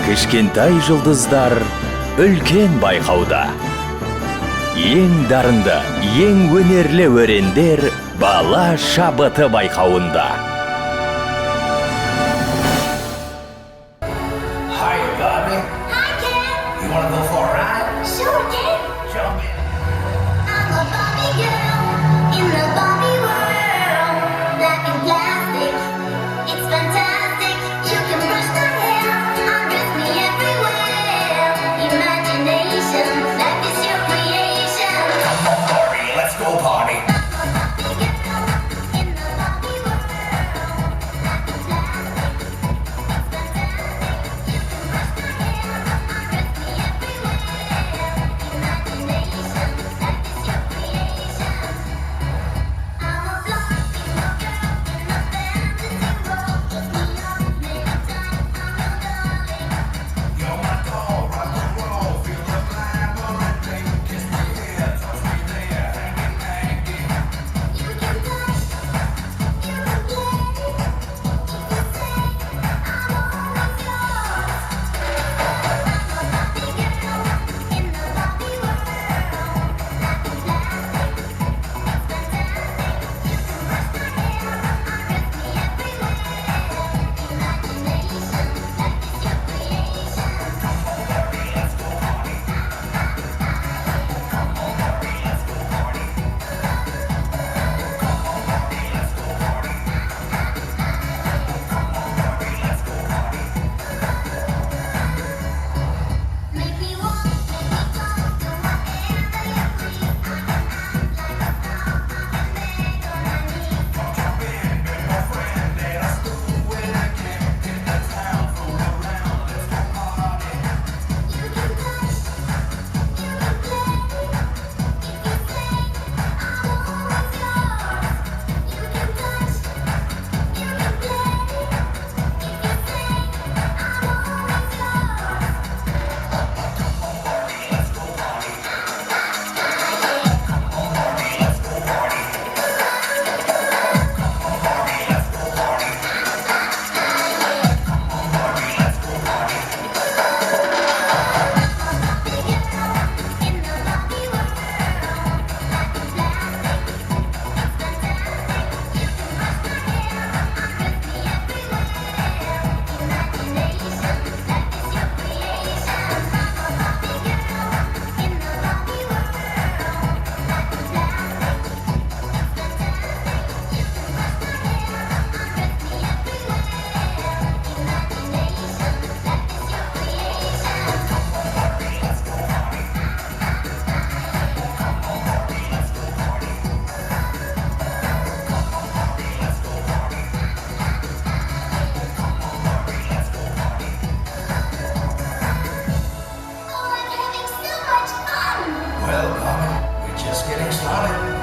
Кішкентай жұлдыздар үлкен байқауда. Ең дарынды, ең өнерлі өрендер бала шабыты байқауында. Hi, Bobby. Hi, Ken. You want to go for a ride? Sure, Ken. Jump in. I'm a Barbie girl in the Barbie world. Life in plastic, it's fantastic. You can brush my hair, undress me everywhere. Imagination, life is your creation. Come on, Barbie, let's go party. I'm a Barbie girl in the Barbie world. Life in plastic, it's fantastic. You can brush my hair, undress me everywhere. Imagination, life is your creation. I'm a Barbie girl in a fantasy world. Dress me up, make it tight, I'm your darling. You're my doll, rock and roll, feel the glamour and thing. Kiss me here, touch me there, hanky panky. You can touch, you can play. If you say I'm always yours. I'm a Barbie girl in the Barbie world. Life is plastic, it's fantastic. You can brush my hair, undress me everywhere. Imagination, life is your creation. Barbie, let's go party. Come on, Barbie, let's go party. Come on, Barbie, let's go party. Come on, Barbie, let's go party. Make me walk, make me talk, do whatever you please. I can act like a star, I can beg on my knees. Jump in, be my friend, let us do it again. Hit the town, fool around, let's go party. You can touch, you can play. If you say I'm always yours. You can touch, you can play. If you say I'm always yours. Barbie, let's go party. Come on, Barbie, let's go party. Come on, Barbie, let's go party. Come on, Barbie, let's go party. In the Barbie world, life is plastic, it's fantastic. You can brush my hair, undress me everywhere. Imagination, life is your creation. I'm a Barbie girl in the Barbie world. Life is plastic, it's fantastic. You can brush my hair, undress me everywhere. Imagination, life is your creation. Barbie, let's go party. Come on, Barbie, let's go party. Come on, Barbie, let's go party. Come on, Barbie, let's go party. Oh, I'm having so much fun! Well, Bobby, we're just getting started.